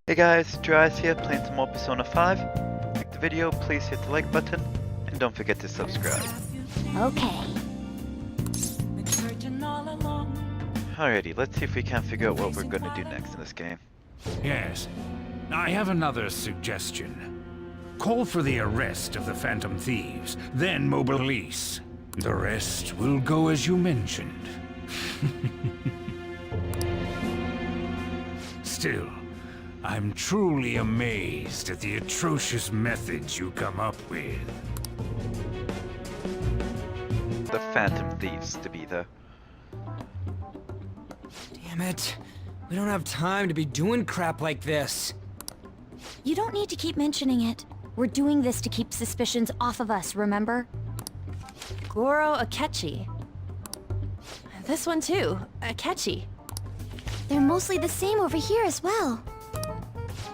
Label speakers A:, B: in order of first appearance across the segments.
A: Hey guys, Jariaus here, playing some more Persona 5. If you like the video, please hit the like button, and don't forget to subscribe.
B: Okay.
A: Alrighty, let's see if we can figure out what we're gonna do next in this game.
C: Yes. I have another suggestion. Call for the arrest of the Phantom Thieves, then mobile police. The rest will go as you mentioned. Still, I'm truly amazed at the atrocious methods you come up with.
A: The Phantom Thieves to be the...
D: Damn it. We don't have time to be doing crap like this.
B: You don't need to keep mentioning it. We're doing this to keep suspicions off of us, remember?
E: Goro Akechi. This one too, Akechi.
B: They're mostly the same over here as well.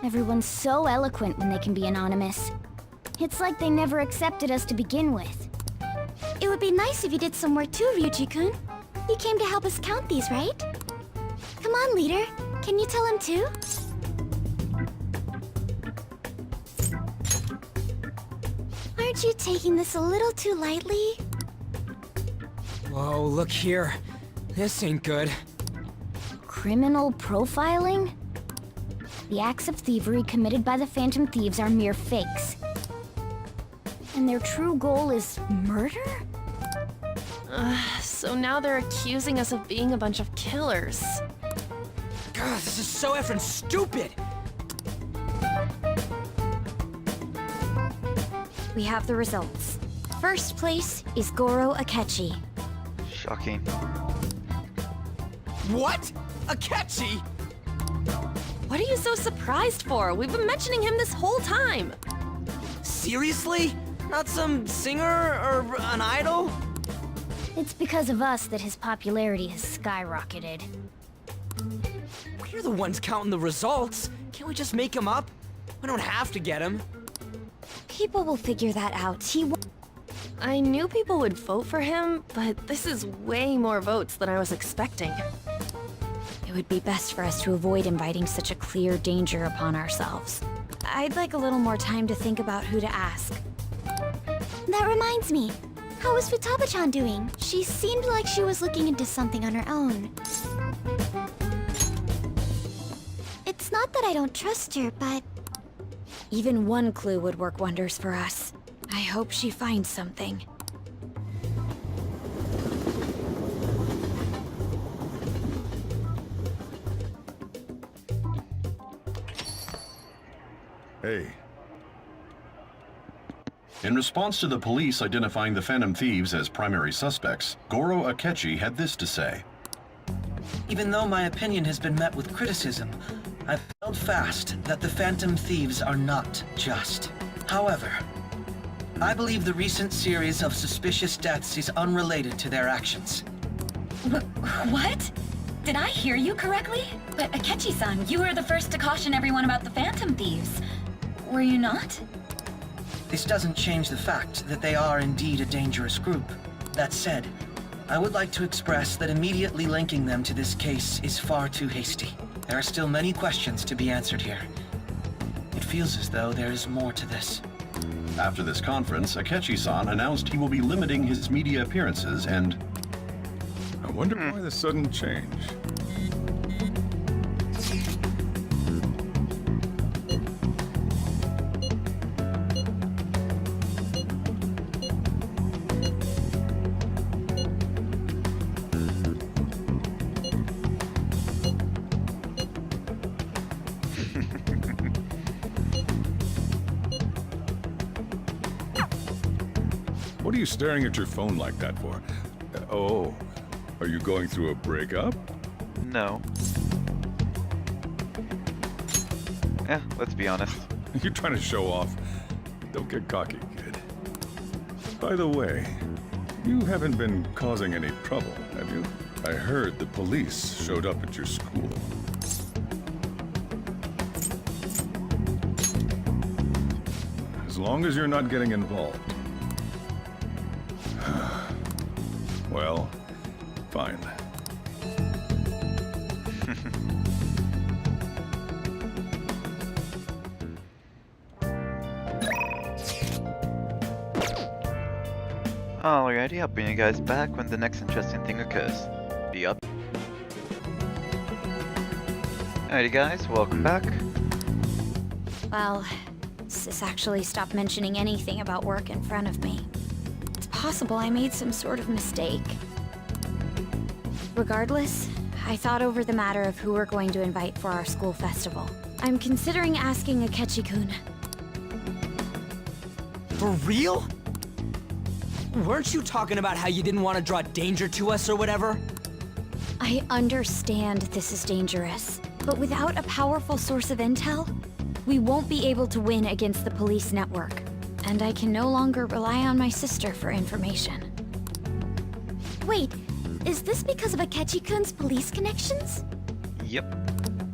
B: Everyone's so eloquent when they can be anonymous. It's like they never accepted us to begin with. It would be nice if you did some work too, Ryuji-kun. You came to help us count these, right? Come on, leader. Can you tell him too? Aren't you taking this a little too lightly?
D: Whoa, look here. This ain't good.
B: Criminal profiling? The acts of thievery committed by the Phantom Thieves are mere fakes. And their true goal is murder?
E: So now they're accusing us of being a bunch of killers.
D: God, this is so effing stupid!
B: We have the results. First place is Goro Akechi.
A: Shocking.
D: What? Akechi?
E: What are you so surprised for? We've been mentioning him this whole time.
D: Seriously? Not some singer or an idol?
B: It's because of us that his popularity has skyrocketed.
D: We're the ones counting the results. Can't we just make him up? We don't have to get him.
B: People will figure that out.
E: I knew people would vote for him, but this is way more votes than I was expecting.
B: It would be best for us to avoid inviting such a clear danger upon ourselves. I'd like a little more time to think about who to ask. That reminds me. How was Futaba-chan doing? She seemed like she was looking into something on her own. It's not that I don't trust her, but... Even one clue would work wonders for us. I hope she finds something.
F: Hey.
G: In response to the police identifying the Phantom Thieves as primary suspects, Goro Akechi had this to say.
H: Even though my opinion has been met with criticism, I've held fast that the Phantom Thieves are not just. However, I believe the recent series of suspicious deaths is unrelated to their actions.
I: What? Did I hear you correctly? But Akechi-san, you were the first to caution everyone about the Phantom Thieves. Were you not?
H: This doesn't change the fact that they are indeed a dangerous group. That said, I would like to express that immediately linking them to this case is far too hasty. There are still many questions to be answered here. It feels as though there is more to this.
G: After this conference, Akechi-san announced he will be limiting his media appearances and...
F: I wonder why the sudden change. What are you staring at your phone like that for? Oh, are you going through a breakup?
A: No. Let's be honest.
F: You're trying to show off. Don't get cocky, kid. By the way, you haven't been causing any trouble, have you? I heard the police showed up at your school. As long as you're not getting involved. Well, fine.
A: Alrighty, I'll bring you guys back when the next interesting thing occurs. Be up. Alrighty guys, welcome back.
B: Well, Sis actually stopped mentioning anything about work in front of me. It's possible I made some sort of mistake. Regardless, I thought over the matter of who we're going to invite for our school festival. I'm considering asking Akechi-kun.
D: For real? Weren't you talking about how you didn't want to draw danger to us or whatever?
B: I understand this is dangerous, but without a powerful source of intel, we won't be able to win against the police network. And I can no longer rely on my sister for information. Wait, is this because of Akechi-kun's police connections?
A: Yep.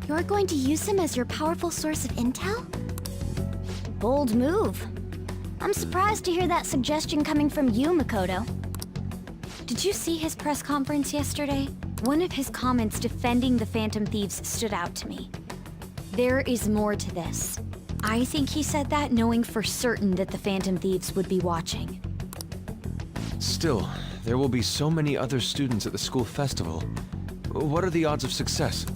B: You're going to use him as your powerful source of intel? Bold move. I'm surprised to hear that suggestion coming from you, Makoto. Did you see his press conference yesterday? One of his comments defending the Phantom Thieves stood out to me. There is more to this. I think he said that knowing for certain that the Phantom Thieves would be watching.
J: Still, there will be so many other students at the school festival. What are the odds of success?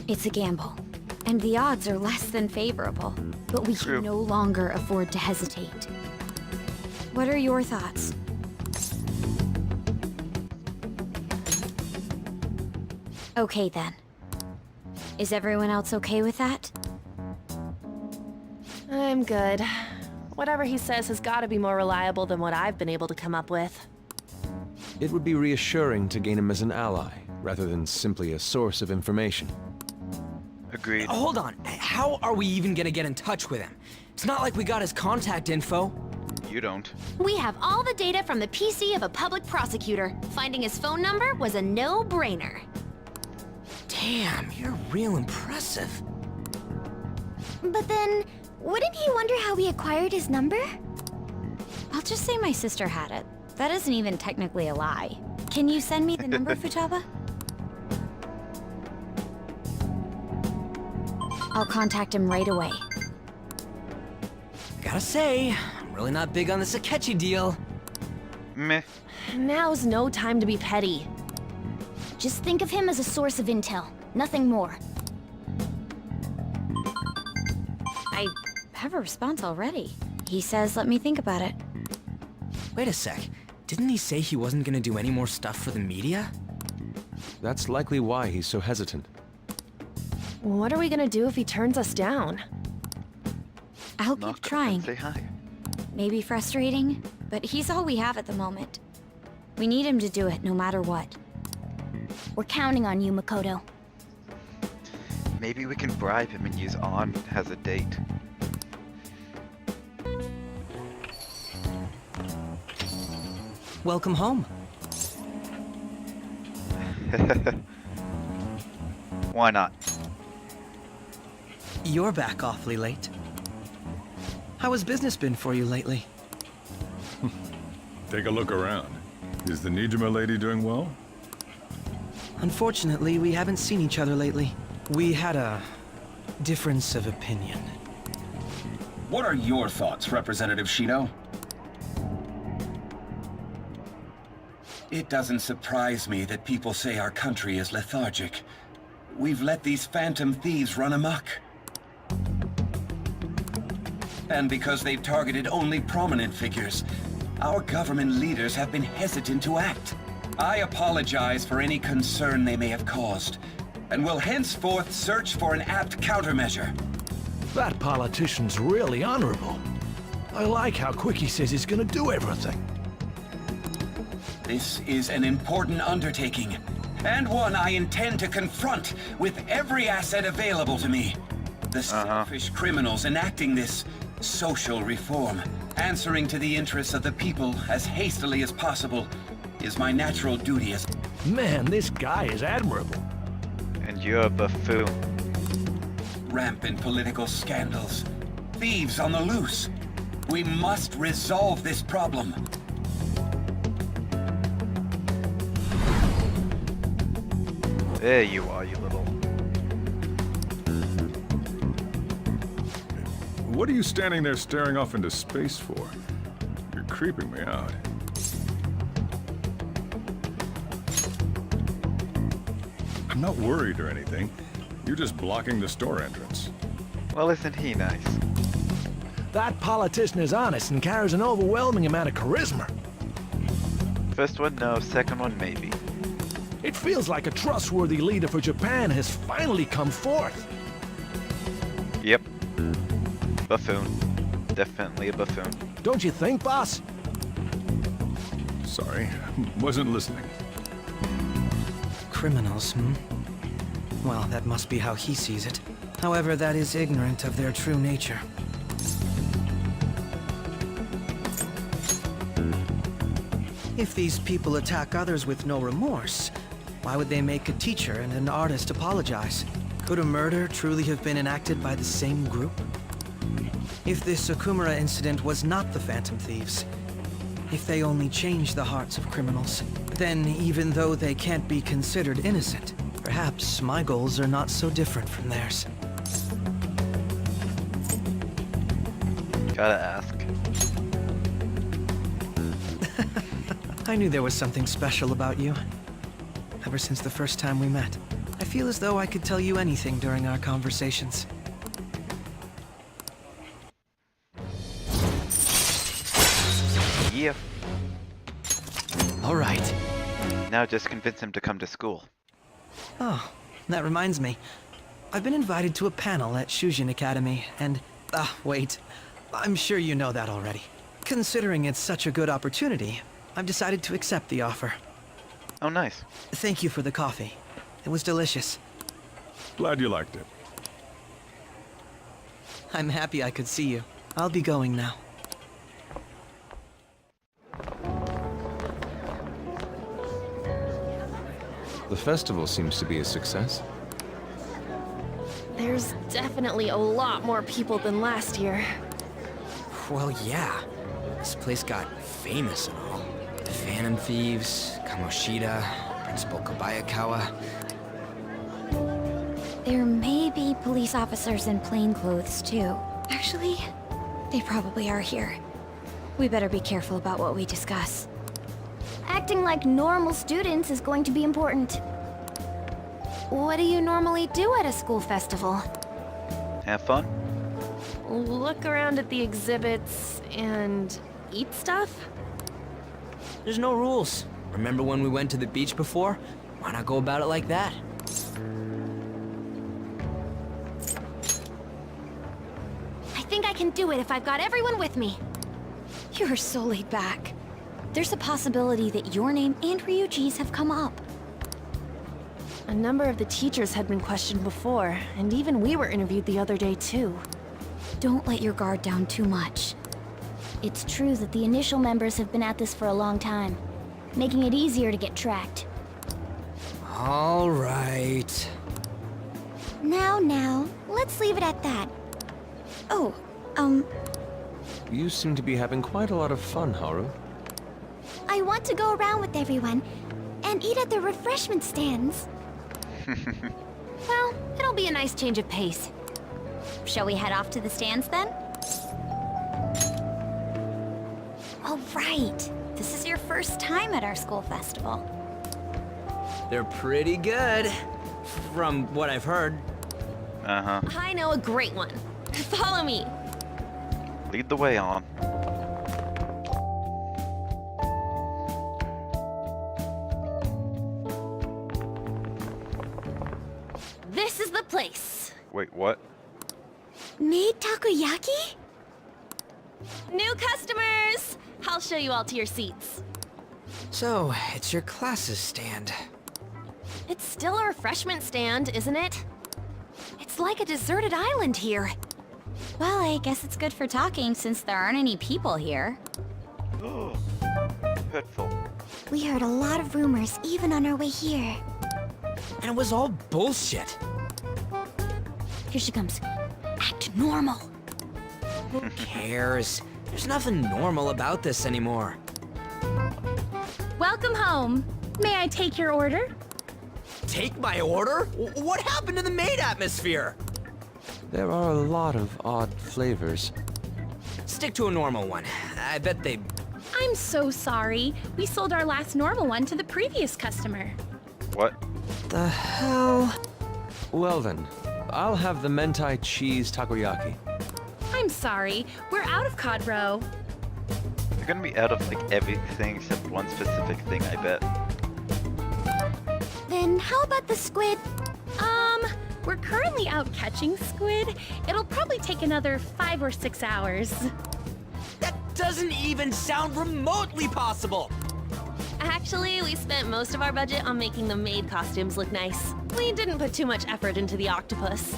B: It's a gamble, and the odds are less than favorable. But we
A: True.
B: can no longer afford to hesitate. What are your thoughts? Okay then. Is everyone else okay with that?
E: I'm good. Whatever he says has got to be more reliable than what I've been able to come up with.
J: It would be reassuring to gain him as an ally, rather than simply a source of information.
A: Agreed.
D: Hold on. How are we even gonna get in touch with him? It's not like we got his contact info.
A: You don't.
K: We have all the data from the PC of a public prosecutor. Finding his phone number was a no-brainer.
D: Damn, you're real impressive.
B: But then, wouldn't he wonder how we acquired his number? I'll just say my sister had it. That isn't even technically a lie. Can you send me the number, Futaba? I'll contact him right away.
D: Gotta say, I'm really not big on this Akechi deal.
A: Meh.
E: Now's no time to be petty.
B: Just think of him as a source of intel, nothing more. I have a response already. He says let me think about it.
D: Wait a sec. Didn't he say he wasn't gonna do any more stuff for the media?
J: That's likely why he's so hesitant.
E: What are we gonna do if he turns us down?
B: I'll
A: Knock
B: keep
A: up
B: trying.
A: and say hi.
B: Maybe frustrating, but he's all we have at the moment. We need him to do it no matter what. We're counting on you, Makoto.
A: Maybe we can bribe him and use On as a date.
D: Welcome home.
A: Why not?
H: You're back awfully late. How has business been for you lately?
F: Take a look around. Is the Nijima lady doing well?
H: Unfortunately, we haven't seen each other lately. We had a difference of opinion.
G: What are your thoughts, Representative Shino?
L: It doesn't surprise me that people say our country is lethargic. We've let these phantom thieves run amok. And because they've targeted only prominent figures, our government leaders have been hesitant to act. I apologize for any concern they may have caused, and will henceforth search for an apt countermeasure.
M: That politician's really honorable. I like how quick he says he's gonna do everything.
L: This is an important undertaking, and one I intend to confront with every asset available to me. The selfish criminals enacting this social reform, answering to the interests of the people as hastily as possible, is my natural duty as...
M: Man, this guy is admirable.
A: And you're a buffoon.
L: Rampant political scandals, thieves on the loose. We must resolve this problem.
A: There you are, you little...
F: What are you standing there staring off into space for? You're creeping me out. I'm not worried or anything. You're just blocking the store entrance.
A: Well, isn't he nice?
M: That politician is honest and carries an overwhelming amount of charisma.
A: First one, no. Second one, maybe.
M: It feels like a trustworthy leader for Japan has finally come forth.
A: Yep. Buffoon. Definitely a buffoon.
M: Don't you think, boss?
F: Sorry, wasn't listening.
H: Criminals, Well, that must be how he sees it. However, that is ignorant of their true nature. If these people attack others with no remorse, why would they make a teacher and an artist apologize? Could a murder truly have been enacted by the same group? If this Okumura incident was not the Phantom Thieves, if they only changed the hearts of criminals, then even though they can't be considered innocent, perhaps my goals are not so different from theirs.
A: Gotta ask.
H: I knew there was something special about you. Ever since the first time we met. I feel as though I could tell you anything during our conversations.
A: Yeah.
H: All right.
A: Now just convince him to come to school.
H: Oh, that reminds me. I've been invited to a panel at Shujin Academy, and... wait. I'm sure you know that already. Considering it's such a good opportunity, I've decided to accept the offer.
A: Oh, nice.
H: Thank you for the coffee. It was delicious.
F: Glad you liked it.
H: I'm happy I could see you. I'll be going now.
J: The festival seems to be a success.
E: There's definitely a lot more people than last year.
D: Well, yeah. This place got famous and all. The Phantom Thieves, Kamoshida, Principal Kobayakawa.
B: There may be police officers in plain clothes, too. Actually, they probably are here. We better be careful about what we discuss. Acting like normal students is going to be important.
K: What do you normally do at a school festival?
A: Have fun?
E: Look around at the exhibits and eat stuff?
D: There's no rules. Remember when we went to the beach before? Why not go about it like that?
K: I think I can do it if I've got everyone with me.
B: You're so laid back. There's a possibility that your name and Ryuji's have come up.
E: A number of the teachers had been questioned before, and even we were interviewed the other day too.
B: Don't let your guard down too much. It's true that the initial members have been at this for a long time, making it easier to get tracked.
D: All right.
B: Now, let's leave it at that. Oh,
J: You seem to be having quite a lot of fun, Haru.
B: I want to go around with everyone and eat at the refreshment stands.
K: Well, it'll be a nice change of pace.
B: Shall we head off to the stands then? All right. This is your first time at our school festival.
D: They're pretty good, from what I've heard.
A: Uh-huh.
E: I know a great one. Follow me.
A: Lead the way on.
E: This is the place.
A: Wait, what?
B: Made takoyaki?
E: New customers! I'll show you all to your seats.
D: So, it's your class's stand.
E: It's still a refreshment stand, isn't it? It's like a deserted island here.
B: Well, I guess it's good for talking since there aren't any people here.
A: Hurtful.
B: We heard a lot of rumors even on our way here.
D: And it was all bullshit.
B: Here she comes. Act normal.
D: Who cares? There's nothing normal about this anymore.
N: Welcome home. May I take your order?
D: Take my order? What happened to the maid atmosphere?
J: There are a lot of odd flavors.
D: Stick to a normal one. I bet they...
N: I'm so sorry. We sold our last normal one to the previous customer.
A: What?
D: the hell?
J: Well then, I'll have the mentai cheese takoyaki.
N: I'm sorry, we're out of cod roe.
A: You're gonna be out of like everything except one specific thing, I bet.
B: Then how about the squid?
N: We're currently out catching squid. It'll probably take another 5 or 6 hours.
D: That doesn't even sound remotely possible!
K: Actually, we spent most of our budget on making the maid costumes look nice. We didn't put too much effort into the octopus.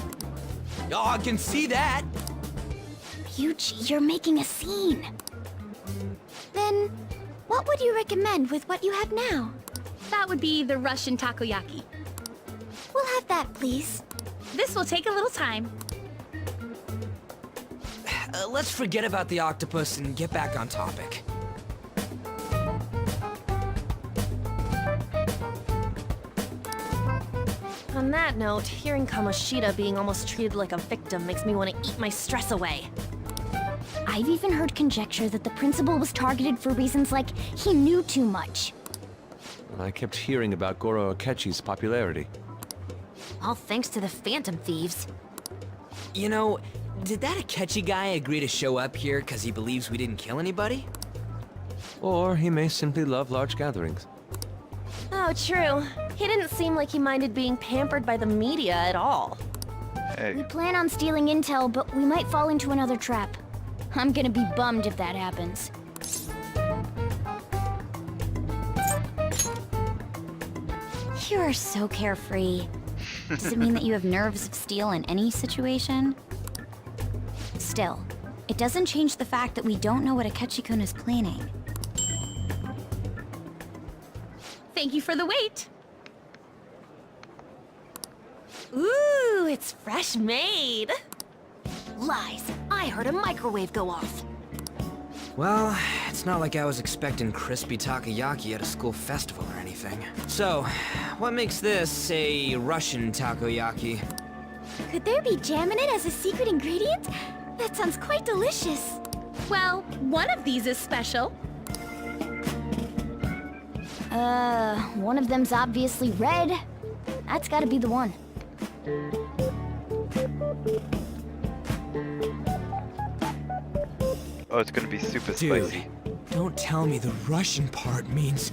D: Oh, I can see that!
B: Yuji, you're making a scene. Then, what would you recommend with what you have now?
N: That would be the Russian takoyaki.
B: We'll have that, please.
N: This will take a little time.
D: Let's forget about the octopus and get back on topic.
E: On that note, hearing Kamoshida being almost treated like a victim makes me want to eat my stress away.
B: I've even heard conjecture that the principal was targeted for reasons like he knew too much.
J: I kept hearing about Goro Akechi's popularity.
K: All thanks to the Phantom Thieves.
D: You know, did that Akechi guy agree to show up here because he believes we didn't kill anybody?
J: Or he may simply love large gatherings.
E: Oh, true. He didn't seem like he minded being pampered by the media at all.
A: Hey.
B: We plan on stealing intel, but we might fall into another trap. I'm gonna be bummed if that happens.
O: You are so carefree. Does it mean that you have nerves of steel in any situation? Still, it doesn't change the fact that we don't know what Akechi-kun is planning.
N: Thank you for the wait.
K: Ooh, it's fresh made. Lies. I heard a microwave go off.
D: Well, it's not like I was expecting crispy takoyaki at a school festival or anything. So, what makes this a Russian takoyaki?
B: Could there be jam in it as a secret ingredient? That sounds quite delicious.
N: Well, one of these is special.
B: One of them's obviously red. That's gotta be the one.
A: Oh, it's gonna be super
D: Dude,
A: spicy.
D: don't tell me the Russian part means...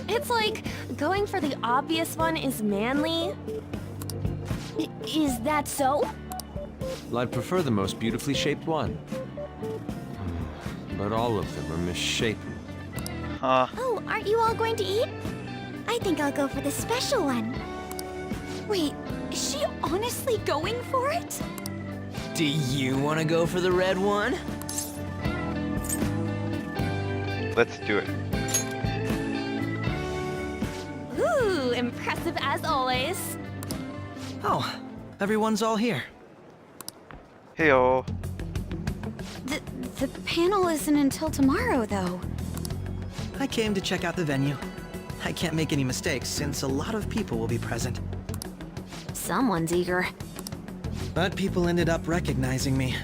E: It's like going for the obvious one is manly.
B: Is that so?
J: Well, I'd prefer the most beautifully shaped one. But all of them are misshapen.
B: Oh, aren't you all going to eat? I think I'll go for the special one. Wait, is she honestly going for it?
D: Do you want to go for the red one?
A: Let's do it.
E: Ooh, impressive as always.
H: Oh, everyone's all here.
A: Heyo.
O: The panel isn't until tomorrow, though.
H: I came to check out the venue. I can't make any mistakes since a lot of people will be present.
K: Someone's eager.
H: But people ended up recognizing me.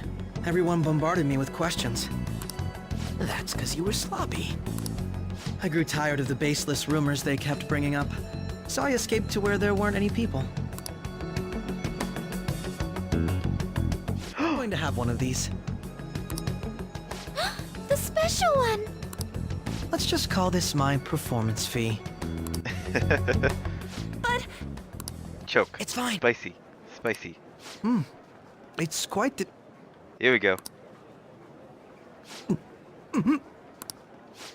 H: Everyone bombarded me with questions.
D: That's because you were sloppy.
H: I grew tired of the baseless rumors they kept bringing up, so I escaped to where there weren't any people. I'm going to have one of these.
B: The special one!
H: Let's just call this my performance fee.
E: But...
A: Choke.
D: It's fine.
A: Spicy. Spicy.
H: It's quite the...
A: Here we go.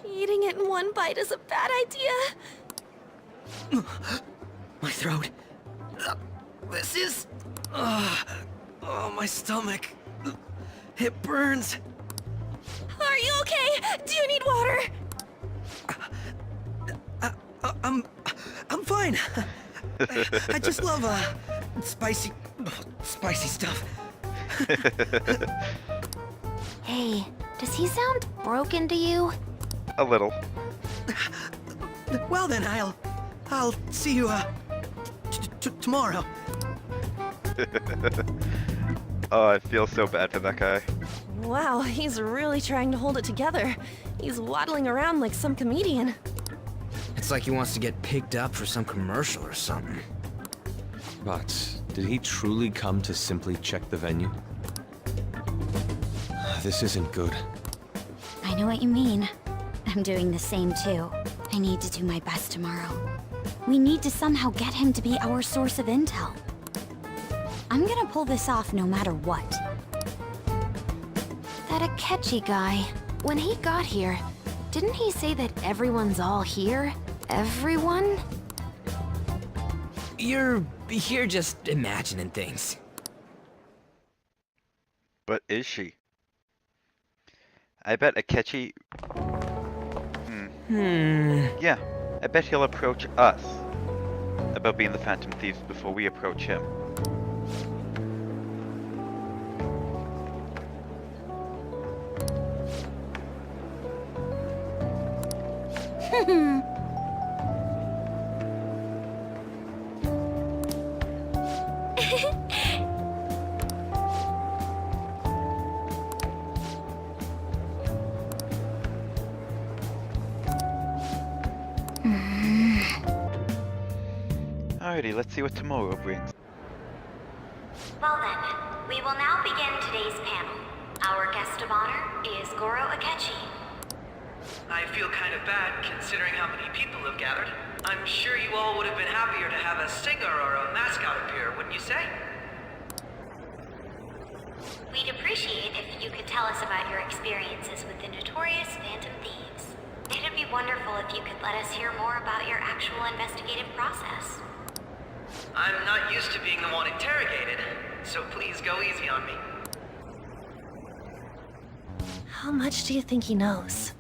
E: Eating it in one bite is a bad idea.
H: My throat. This is... oh, my stomach. It burns.
E: Are you okay? Do you need water?
H: I'm fine. I just love, spicy stuff.
O: Hey, does he sound broken to you?
A: A little.
H: Well then, I'll see you, tomorrow.
A: Oh, I feel so bad for that guy.
E: Wow, he's really trying to hold it together. He's waddling around like some comedian.
D: It's Looks like he wants to get picked up for some commercial or something.
J: But did he truly come to simply check the venue? This isn't good.
O: I know what you mean. I'm doing the same too. I need to do my best tomorrow. We need to somehow get him to be our source of intel. I'm gonna pull this off no matter what.
E: That Akechi guy, when he got here, didn't he say that everyone's all here? Everyone?
D: You're just imagining things.
A: But is she? I bet Akechi... Yeah, I bet he'll approach us about being the Phantom Thieves before we approach him. Alrighty, let's see what tomorrow brings.
B: Well then, we will now begin today's panel. Our guest of honor is Goro Akechi.
H: I feel kind of bad considering how many people have gathered. I'm sure you all would have been happier to have a singer or a mascot appear, wouldn't you say?
B: We'd appreciate if you could tell us about your experiences with the notorious Phantom Thieves. It'd be wonderful if you could let us hear more about your actual investigative process.
H: I'm not used to being the one interrogated, so please go easy on me.
E: How much do you think he knows?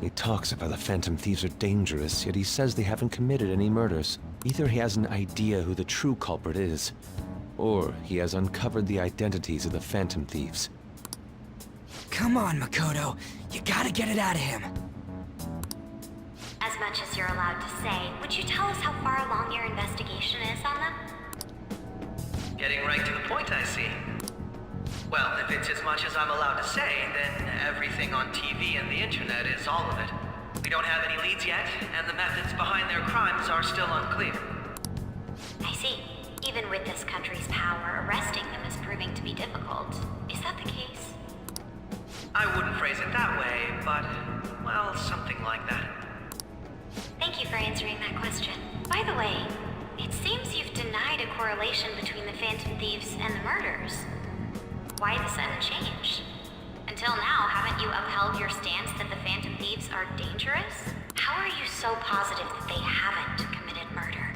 J: He talks about the Phantom Thieves are dangerous, yet he says they haven't committed any murders. Either he has an idea who the true culprit is, or he has uncovered the identities of the Phantom Thieves.
D: Come on, Makoto. You gotta get it out of him.
B: As much as you're allowed to say, would you tell us how far along your investigation is on them?
H: Getting right to the point, I see. Well, if it's as much as I'm allowed to say, then everything on TV and the internet is all of it. We don't have any leads yet, and the methods behind their crimes are still unclear.
B: I see. Even with this country's power, arresting them is proving to be difficult. Is that the case?
H: I wouldn't phrase it that way, but, well, something like that.
B: Thank you for answering that question. By the way, it seems you've denied a correlation between the Phantom Thieves and the murders. Why the sudden change? Until now, haven't you upheld your stance that the Phantom Thieves are dangerous? How are you so positive that they haven't committed murder?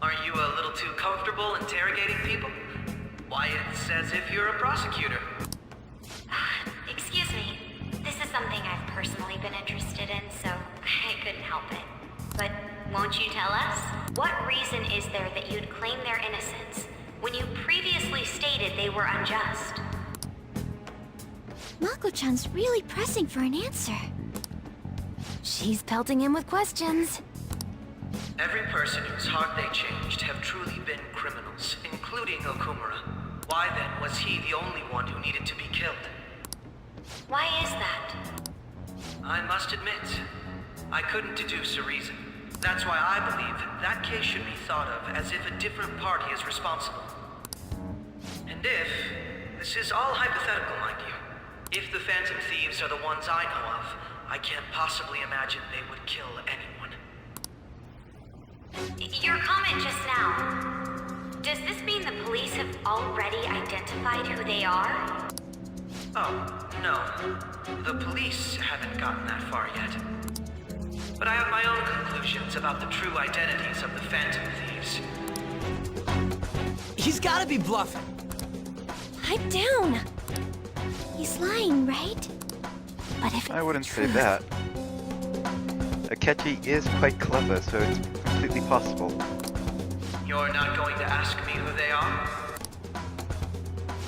H: Aren't you a little too comfortable interrogating people? Why, it's as if you're a prosecutor.
B: Excuse me. This is something I've personally been interested in, so I couldn't help it. But won't you tell us? What reason is there that you'd claim their innocence when you previously stated they were unjust?
O: Mako-chan's really pressing for an answer.
E: She's pelting him with questions.
H: Every person whose heart they changed have truly been criminals, including Okumura. Why then was he the only one who needed to be killed?
B: Why is that?
H: I must admit, I couldn't deduce a reason. That's why I believe that case should be thought of as if a different party is responsible. And if, this is all hypothetical, mind you, if the Phantom Thieves are the ones I know of, I can't possibly imagine they would kill anyone.
B: Your comment just now, does this mean the police have already identified who they are?
H: Oh, no. The police haven't gotten that far yet. But I have my own conclusions about the true identities of the Phantom Thieves.
D: He's gotta be bluffing.
E: Pipe down.
O: He's lying, right? But if
A: I wouldn't say that. Akechi is quite clever, so it's completely possible.
H: You're not going to ask me who they are?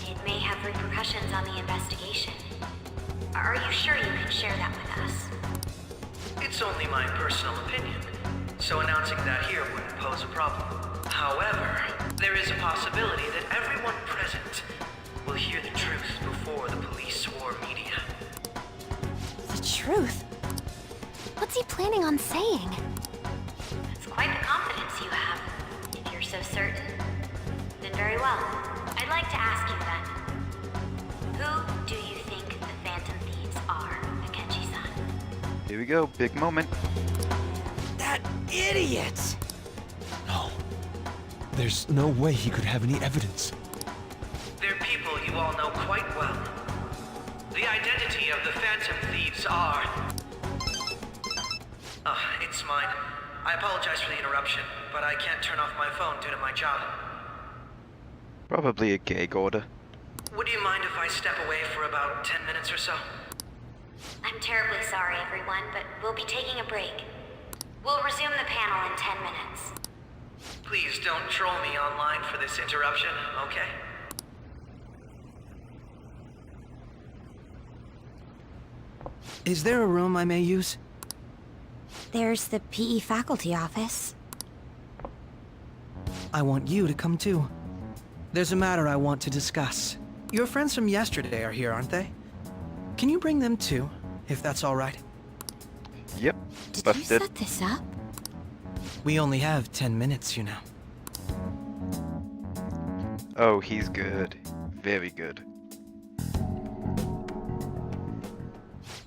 B: It may have repercussions on the investigation. Are you sure you can share that with us?
H: It's only my personal opinion, so announcing that here wouldn't pose a problem. However, there is a possibility that everyone present will hear the truth before the police or media.
E: The truth?
B: What's he planning on saying?
O: It's quite the confidence you have. If you're so certain, then very well. I'd like to ask you then. Who do you think the Phantom Thieves are, Akechi-san?
A: Here we go, big moment.
D: That idiot!
J: No. There's no way he could have any evidence.
P: They're people you all know quite well. The identity of the Phantom Thieves are... it's mine. I apologize for the interruption, but I can't turn off my phone due to my job.
A: Probably a gag order.
P: Would you mind if I step away for about 10 minutes or so?
O: I'm terribly sorry, everyone, but we'll be taking a break. We'll resume the panel in 10 minutes.
P: Please don't troll me online for this interruption, okay?
H: Is there a room I may use?
O: There's the PE faculty office.
H: I want you to come too. There's a matter I want to discuss. Your friends from yesterday are here, aren't they? Can you bring them too, if that's all right?
A: Yep,
B: Did
A: busted.
B: you set this up?
H: We only have 10 minutes, you know.
A: Oh, he's good. Very good.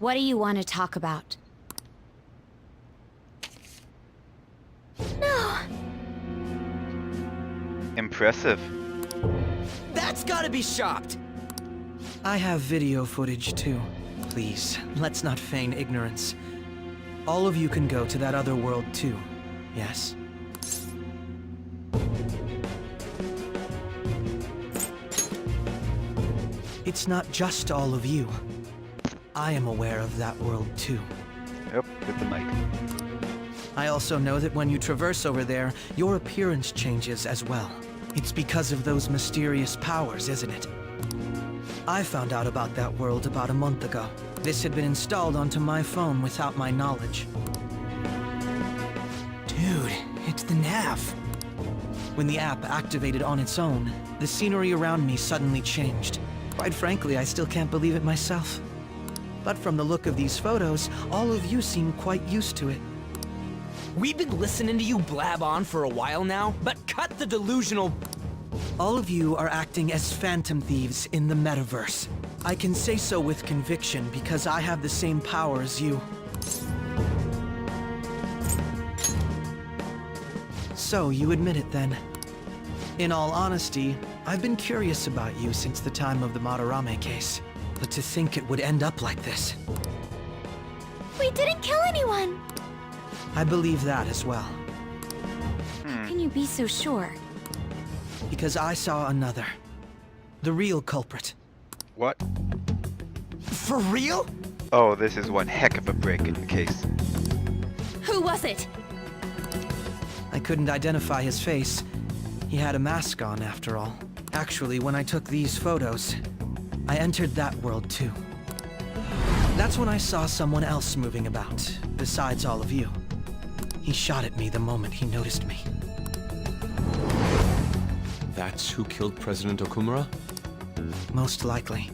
O: What do you want to talk about?
B: No!
A: Impressive.
D: That's gotta be shocked!
H: I have video footage too. Please, let's not feign ignorance. All of you can go to that other world too, yes? It's not just all of you. I am aware of that world too.
A: Yep, with the mic.
H: I also know that when you traverse over there, your appearance changes as well. It's because of those mysterious powers, isn't it? I found out about that world about a month ago. This had been installed onto my phone without my knowledge. Dude, it's the nav. When the app activated on its own, the scenery around me suddenly changed. Quite frankly, I still can't believe it myself. But from the look of these photos, all of you seem quite used to it.
D: We've been listening to you blab on for a while now, but cut the delusional...
H: All of you are acting as Phantom Thieves in the metaverse. I can say so with conviction because I have the same power as you. So, you admit it then. In all honesty, I've been curious about you since the time of the Madarame case. But to think it would end up like this.
B: We didn't kill anyone!
H: I believe that as well.
O: How can you be so sure?
H: Because I saw another. The real culprit.
A: What?
D: For real?
A: Oh, this is one heck of a break in the case.
K: Who was it?
H: I couldn't identify his face. He had a mask on, after all. Actually, when I took these photos, I entered that world too. That's when I saw someone else moving about, besides all of you. He shot at me the moment he noticed me.
J: That's who killed President Okumura?
H: Most likely.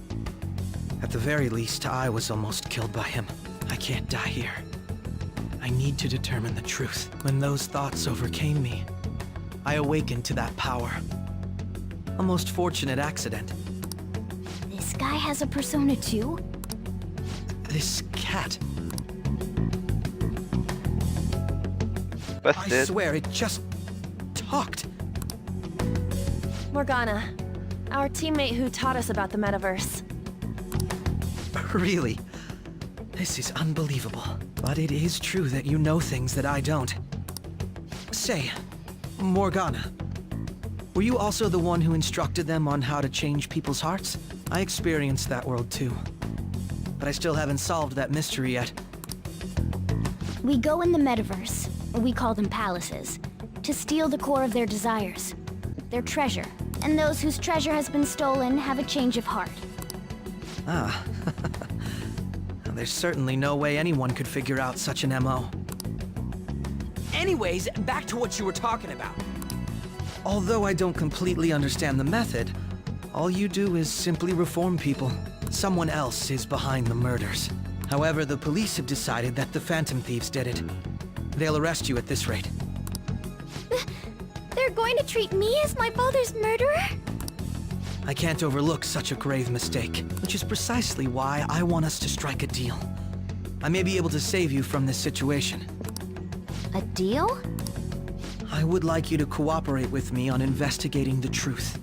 H: At the very least, I was almost killed by him. I can't die here. I need to determine the truth. When those thoughts overcame me, I awakened to that power. A most fortunate accident.
B: This guy has a persona too?
H: This cat.
A: Busted.
H: I swear, it just talked.
E: Morgana, our teammate who taught us about the metaverse.
H: Really? This is unbelievable. But it is true that you know things that I don't. Say, Morgana, were you also the one who instructed them on how to change people's hearts? I experienced that world too. But I still haven't solved that mystery yet.
B: We go in the metaverse, we call them palaces, to steal the core of their desires, their treasure. And those whose treasure has been stolen have a change of heart.
H: Ah. There's certainly no way anyone could figure out such an MO.
D: Anyways, back to what you were talking about.
H: Although I don't completely understand the method, all you do is simply reform people. Someone else is behind the murders. However, the police have decided that the Phantom Thieves did it. They'll arrest you at this rate.
B: They're going to treat me as my father's murderer?
H: I can't overlook such a grave mistake, which is precisely why I want us to strike a deal. I may be able to save you from this situation.
B: A deal?
H: I would like you to cooperate with me on investigating the truth.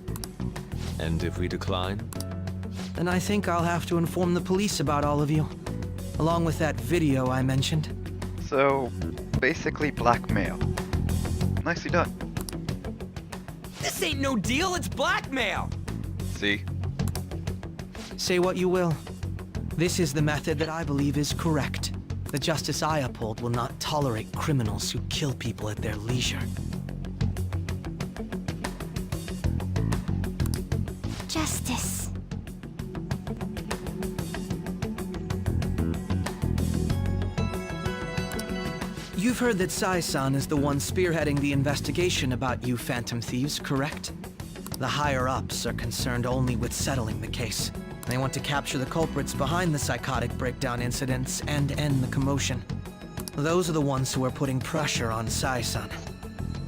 J: And if we decline?
H: Then I think I'll have to inform the police about all of you, along with that video I mentioned.
A: So, basically blackmail. Nicely done.
D: This ain't no deal, it's blackmail!
A: See?
H: Say what you will. This is the method that I believe is correct. The justice I uphold will not tolerate criminals who kill people at their leisure.
B: Justice.
H: You've heard that Sai-san is the one spearheading the investigation about you Phantom Thieves, correct? The higher-ups are concerned only with settling the case. They want to capture the culprits behind the psychotic breakdown incidents and end the commotion. Those are the ones who are putting pressure on Sai-san.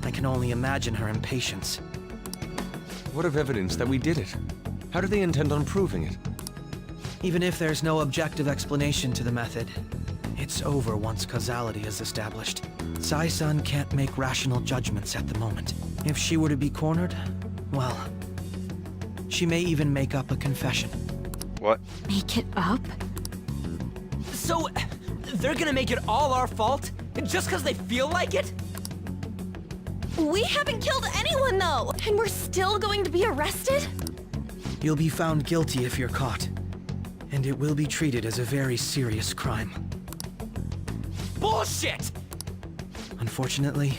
H: I can only imagine her impatience.
J: What of evidence that we did it? How do they intend on proving it?
H: Even if there's no objective explanation to the method, it's over once causality is established. Sai-san can't make rational judgments at the moment. If she were to be cornered, well, she may even make up a confession.
A: What?
B: Make it up?
D: So, they're gonna make it all our fault? Just because they feel like it?
E: We haven't killed anyone, though! And we're still going to be arrested?
H: You'll be found guilty if you're caught. And it will be treated as a very serious crime.
D: Bullshit!
H: Unfortunately,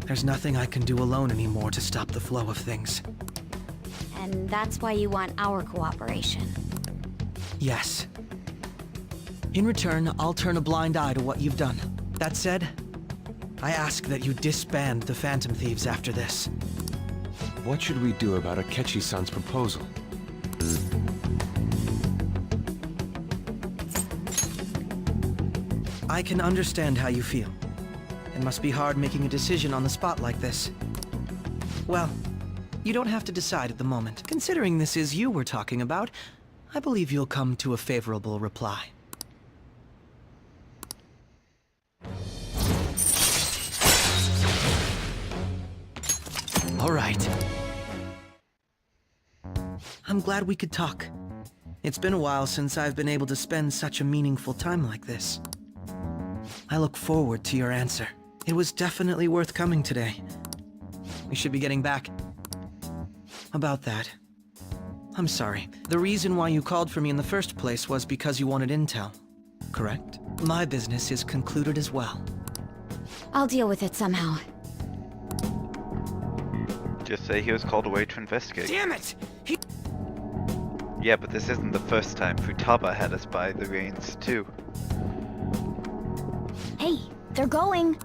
H: there's nothing I can do alone anymore to stop the flow of things.
O: And that's why you want our cooperation.
H: Yes. In return, I'll turn a blind eye to what you've done. That said, I ask that you disband the Phantom Thieves after this.
J: What should we do about Akechi-san's proposal?
H: I can understand how you feel. It must be hard making a decision on the spot like this. Well, you don't have to decide at the moment. Considering this is you we're talking about, I believe you'll come to a favorable reply. All right. I'm glad we could talk. It's been a while since I've been able to spend such a meaningful time like this. I look forward to your answer. It was definitely worth coming today. We should be getting back. About that, I'm sorry. The reason why you called for me in the first place was because you wanted intel, correct? My business is concluded as well.
B: I'll deal with it somehow.
A: Just say he was called away to investigate.
D: Damn it!
A: Yeah, but this isn't the first time. Futaba had us by the reins, too.
B: Hey, they're going.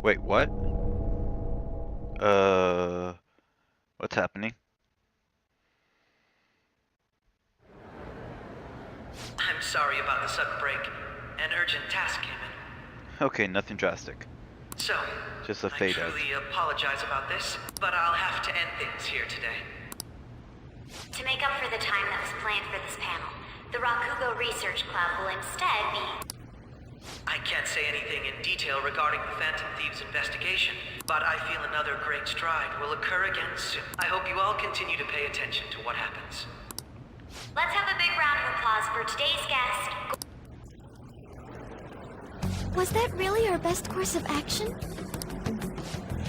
A: Wait, what? What's happening?
P: I'm sorry about the sudden break. An urgent task came in.
A: Okay, nothing drastic.
P: So,
A: Just a fade
P: I
A: out.
P: truly apologize about this, but I'll have to end things here today.
O: To make up for the time that was planned for this panel, the Rakugo Research Club will instead be...
P: I can't say anything in detail regarding the Phantom Thieves investigation, but I feel another great stride will occur again soon. I hope you all continue to pay attention to what happens.
O: Let's have a big round of applause for today's guest.
B: Was that really our best course of action?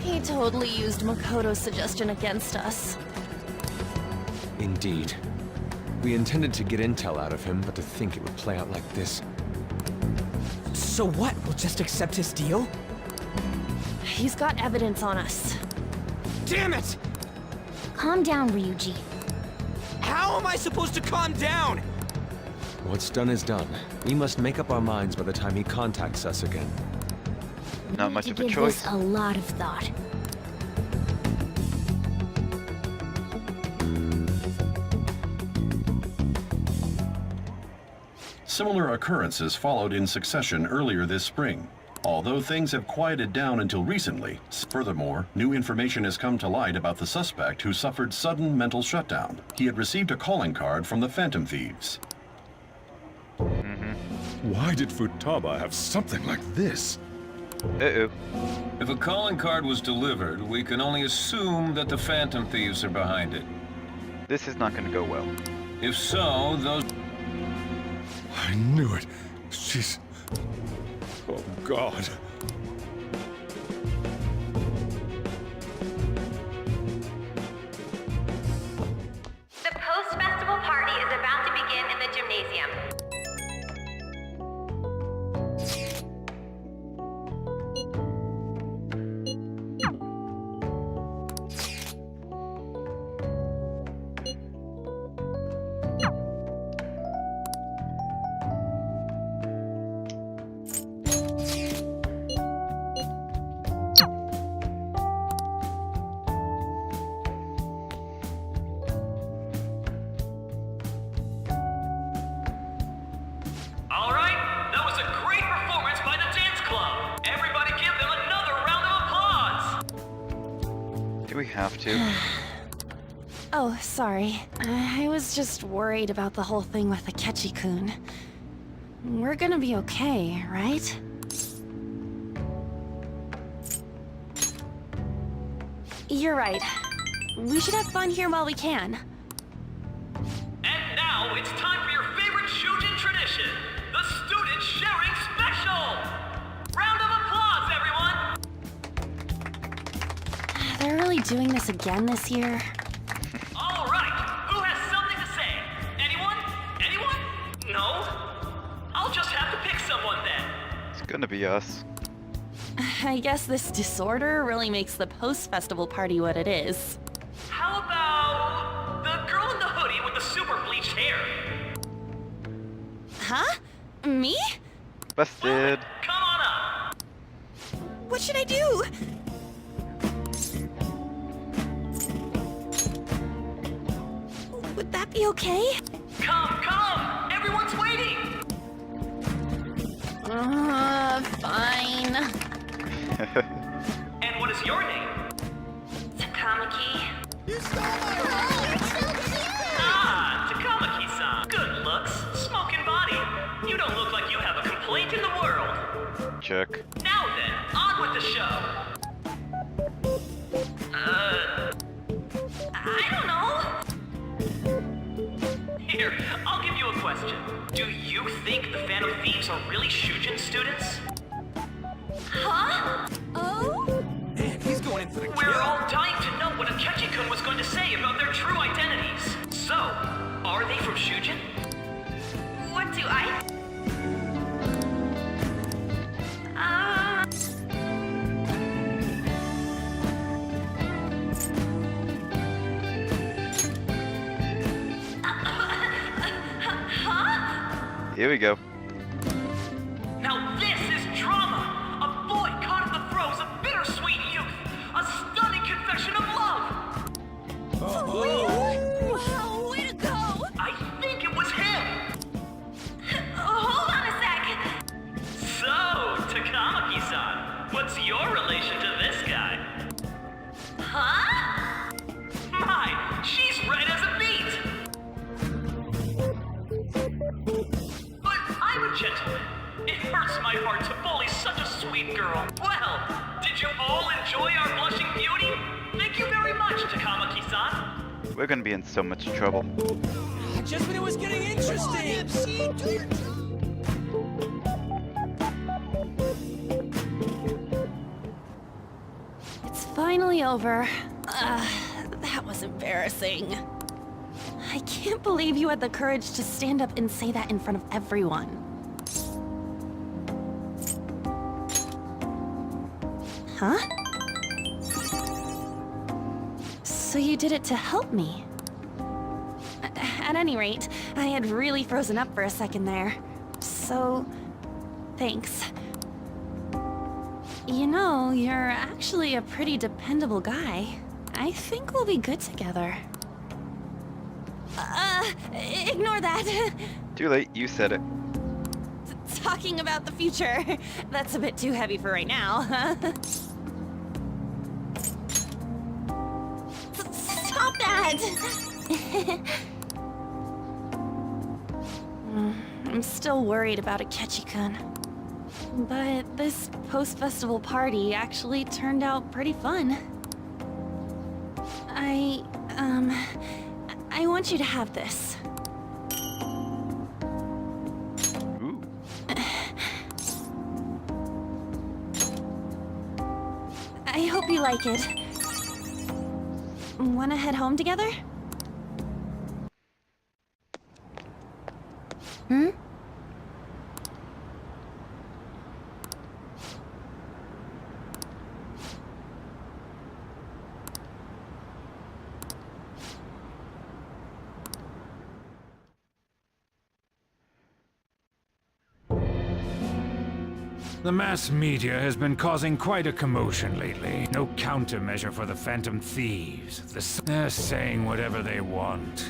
E: He totally used Makoto's suggestion against us.
J: Indeed. We intended to get intel out of him, but to think it would play out like this.
D: So what? We'll just accept his deal?
E: He's got evidence on us.
D: Damn it!
B: Calm down, Ryuji.
D: How am I supposed to calm down?
J: What's done is done. We must make up our minds by the time he contacts us again.
A: Not much
B: To
A: of a
B: give
A: choice.
B: this a lot of thought.
G: Similar occurrences followed in succession earlier this spring. Although things have quieted down until recently, furthermore, new information has come to light about the suspect who suffered sudden mental shutdown. He had received a calling card from the Phantom Thieves.
F: Why did Futaba have something like this?
A: Uh-oh.
Q: If a calling card was delivered, we can only assume that the Phantom Thieves are behind it.
A: This is not going to go well.
Q: If so, those...
F: I knew it. She's... Oh, God.
R: The post-festival party is about to begin in the gymnasium.
A: Do we have to?
E: Oh, sorry. I was just worried about the whole thing with Akechi-kun. We're gonna be okay, right? You're right. We should have fun here while we can.
P: And now it's time for your favorite Shujin tradition, the Student Sharing Special! Round of applause, everyone!
E: They're really doing this again this year?
P: All right, who has something to say? Anyone? Anyone? No? I'll just have to pick someone then.
A: It's gonna be us.
E: I guess this disorder really makes the post-festival party what it is.
P: How about the girl in the hoodie with the super bleached hair?
E: Huh? Me?
A: Busted.
P: Come on up.
E: What should I do? Would that be okay?
P: Come! Everyone's waiting!
E: Fine.
P: And what is your name?
R: Takamaki.
P: Ah, Takamaki-san. Good looks, smoking body. You don't look like you have a complaint in the world.
A: Check.
P: Now then, on with the show. I don't know. Here, I'll give you a question. Do you think the Phantom Thieves are really Shujin students?
R: Huh? Oh?
D: Man, he's going in for the kill.
P: We're all dying to know what Akechi-kun was going to say about their true identities. So, are they from Shujin?
R: What do I...
A: Here we go.
P: Now this is drama! A boy caught in the throes of bittersweet youth! A stunning confession of love!
R: Wow, way to go!
P: I think it was him!
R: Hold on a sec!
P: So, Takamaki-san, what's your relation to this guy?
R: Huh?
P: My, she's red as a beet! But I'm a gentleman. It hurts my heart to bully such a sweet girl. Well, did you all enjoy our blushing beauty? Thank you very much, Takamaki-san.
A: We're gonna be in so much trouble.
D: Just when it was getting interesting!
E: It's finally over. That was embarrassing. I can't believe you had the courage to stand up and say that in front of everyone. Huh? So you did it to help me? At any rate, I had really frozen up for a second there. So, thanks. You know, you're actually a pretty dependable guy. I think we'll be good together. Ignore that.
A: Too late, you said it.
E: talking about the future. That's a bit too heavy for right now, huh?
B: Stop that!
E: I'm still worried about Akechi-kun. But this post-festival party actually turned out pretty fun. I want you to have this.
A: Ooh.
E: I hope you like it. Wanna head home together?
B: Hmm?
C: The mass media has been causing quite a commotion lately. No countermeasure for the Phantom Thieves. They're saying whatever they want.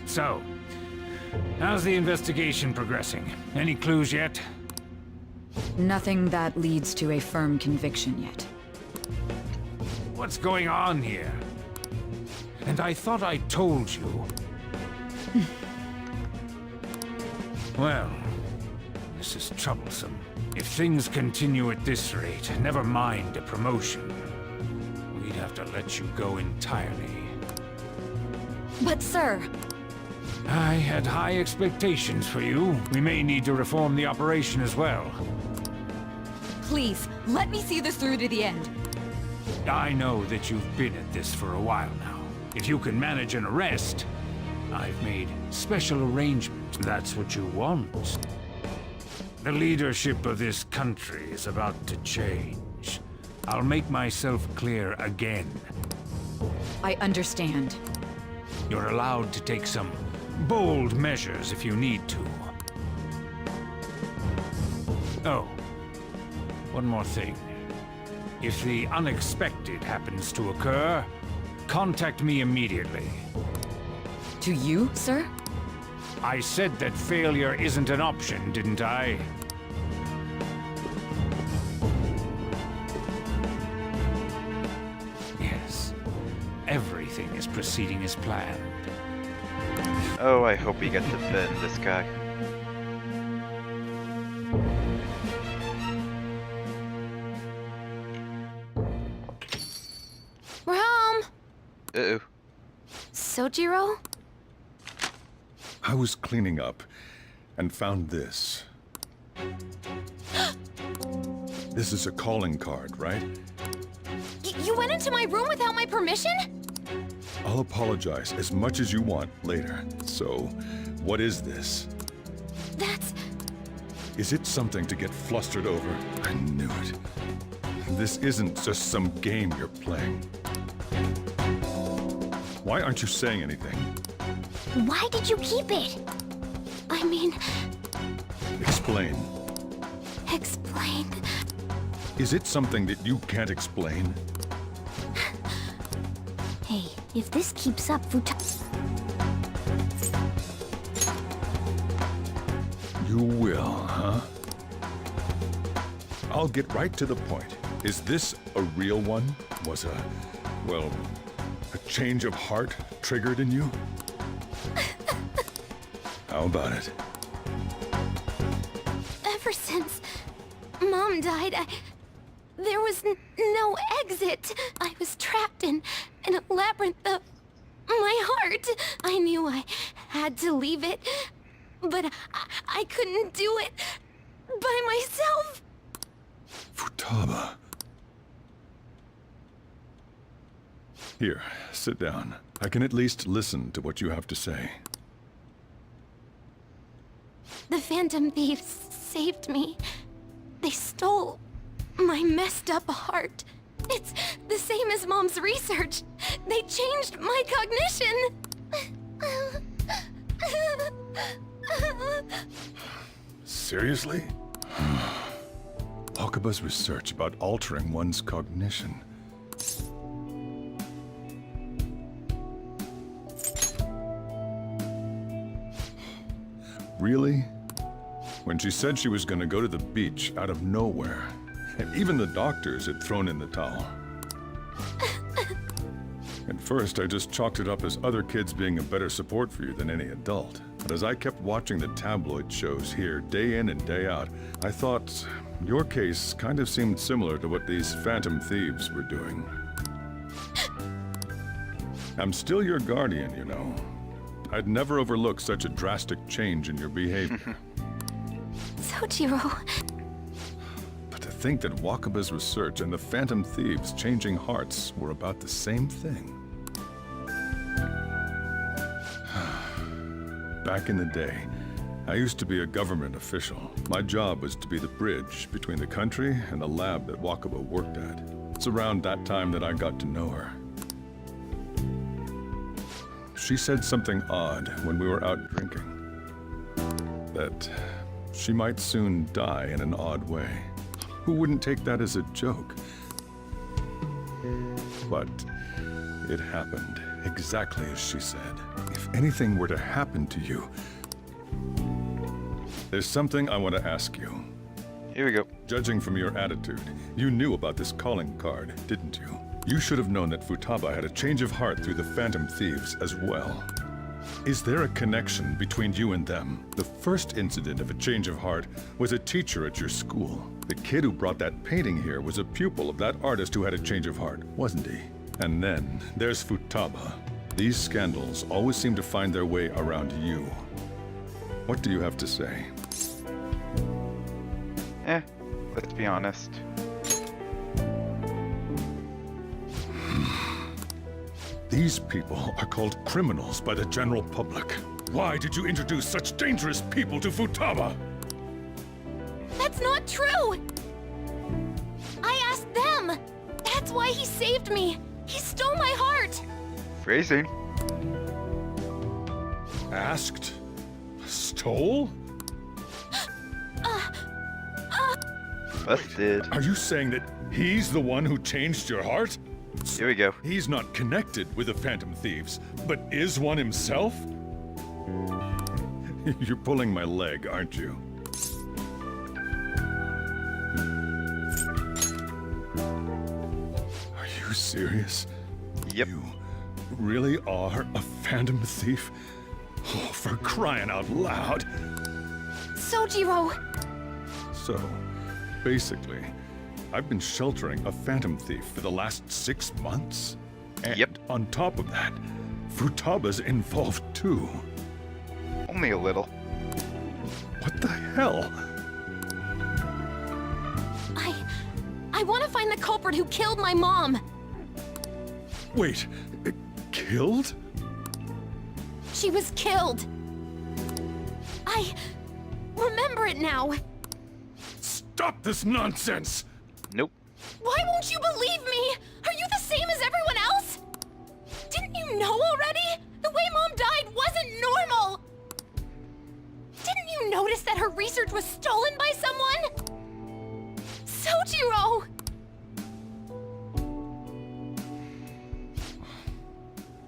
C: So, how's the investigation progressing? Any clues yet?
S: Nothing that leads to a firm conviction yet.
C: What's going on here? And I thought I told you. Well, this is troublesome. If things continue at this rate, never mind a promotion, we'd have to let you go entirely.
S: But sir...
C: I had high expectations for you. We may need to reform the operation as well.
S: Please, let me see this through to the end.
C: I know that you've been at this for a while now. If you can manage an arrest, I've made special arrangements. That's what you want. The leadership of this country is about to change. I'll make myself clear again.
S: I understand.
C: You're allowed to take some bold measures if you need to. Oh, one more thing. If the unexpected happens to occur, contact me immediately.
S: To you, sir?
C: I said that failure isn't an option, didn't I? Yes. Everything is proceeding as planned.
A: Oh, I hope we get to bend this guy.
B: We're home!
A: Uh-oh.
B: Sojiro?
F: I was cleaning up and found this. This is a calling card, right?
B: You went into my room without my permission?
F: I'll apologize as much as you want later. So, what is this?
B: That's...
F: Is it something to get flustered over? I knew it. This isn't just some game you're playing. Why aren't you saying anything?
B: Why did you keep it? I mean...
F: Explain.
B: Explain?
F: Is it something that you can't explain?
B: Hey, if this keeps up,
F: You will, huh? I'll get right to the point. Is this a real one? Was well, a change of heart triggered in you? How about it?
B: Ever since Mom died, there was no exit. I was trapped in a labyrinth of my heart. I knew I had to leave it, but I couldn't do it by myself.
F: Futaba. Here, sit down. I can at least listen to what you have to say.
B: The Phantom Thieves saved me. They stole my messed up heart. It's the same as Mom's research. They changed my cognition.
F: Seriously? Okaba's research about altering one's cognition. Really? when she said she was gonna go to the beach out of nowhere. And even the doctors had thrown in the towel. At first, I just chalked it up as other kids being a better support for you than any adult. But as I kept watching the tabloid shows here, day in and day out, I thought your case kind of seemed similar to what these phantom thieves were doing. I'm still your guardian, you know. I'd never overlook such a drastic change in your behavior.
E: Sojiro.
F: But to think that Wakaba's research and the phantom thieves changing hearts were about the same thing. Back in the day, I used to be a government official. My job was to be the bridge between the country and the lab that Wakaba worked at. It's around that time that I got to know her. She said something odd when we were out drinking. That she might soon die in an odd way. Who wouldn't take that as a joke? But it happened exactly as she said. If anything were to happen to you, there's something I want to ask you.
A: Here we go.
F: Judging from your attitude, you knew about this calling card, didn't you? You should have known that Futaba had a change of heart through the Phantom Thieves as well. Is there a connection between you and them? The first incident of a change of heart was a teacher at your school. The kid who brought that painting here was a pupil of that artist who had a change of heart, wasn't he? And then there's Futaba. These scandals always seem to find their way around you. What do you have to say?
A: Let's be honest.
F: These people are called criminals by the general public. Why did you introduce such dangerous people to Futaba?
E: That's not true! I asked them! That's why he saved me! He stole my heart!
A: Phrasing.
F: Asked? Stole?
A: Busted.
F: Are you saying that he's the one who changed your heart?
A: Here we go.
F: He's not connected with the Phantom Thieves, but is one himself? You're pulling my leg, aren't you? Are you serious?
A: Yep.
F: You really are a Phantom Thief? Oh, for crying out loud!
E: Sojiro!
F: So, basically, I've been sheltering a Phantom Thief for the last 6 months. And on top of that, Futaba's involved too.
A: Only a little.
F: What the hell?
E: I want to find the culprit who killed my mom!
F: Wait, killed?
E: She was killed! I remember it now!
F: Stop this nonsense!
A: Nope.
E: Why won't you believe me? Are you the same as everyone else? Didn't you know already? The way Mom died wasn't normal! Didn't you notice that her research was stolen by someone? Sojiro!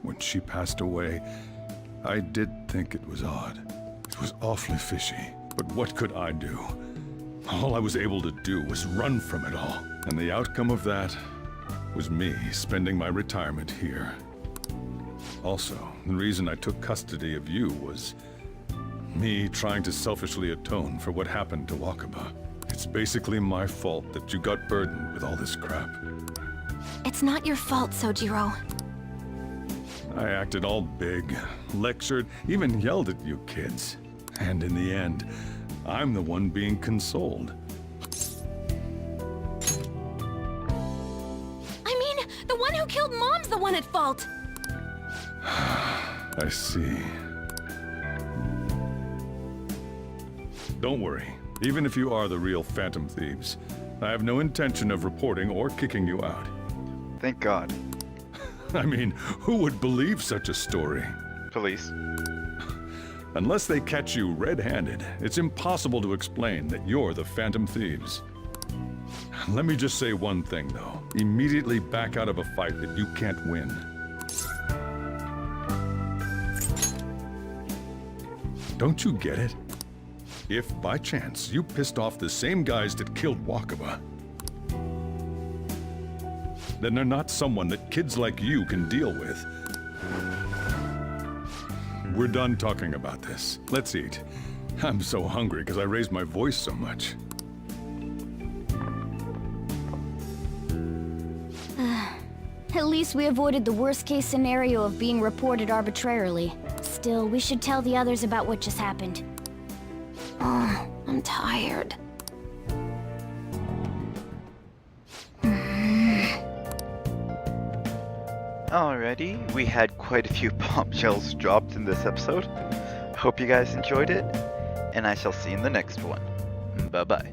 F: When she passed away, I did think it was odd. It was awfully fishy. But what could I do? All I was able to do was run from it all. And the outcome of that was me spending my retirement here. Also, the reason I took custody of you was me trying to selfishly atone for what happened to Wakaba. It's basically my fault that you got burdened with all this crap.
E: It's not your fault, Sojiro.
F: I acted all big, lectured, even yelled at you kids. And in the end, I'm the one being consoled.
E: I mean, the one who killed Mom's the one at fault!
F: I see. Don't worry. Even if you are the real Phantom Thieves, I have no intention of reporting or kicking you out.
A: Thank God.
F: I mean, who would believe such a story?
A: Police.
F: Unless they catch you red-handed, it's impossible to explain that you're the Phantom Thieves. Let me just say one thing, though. Immediately back out of a fight that you can't win. Don't you get it? If, by chance, you pissed off the same guys that killed Wakaba, then they're not someone that kids like you can deal with. We're done talking about this. Let's eat. I'm so hungry because I raised my voice so much.
B: At least we avoided the worst-case scenario of being reported arbitrarily. Still, we should tell the others about what just happened. Oh, I'm tired.
A: Alrighty, we had quite a few bombshells dropped in this episode. Hope you guys enjoyed it, and I shall see you in the next one. Bye-bye.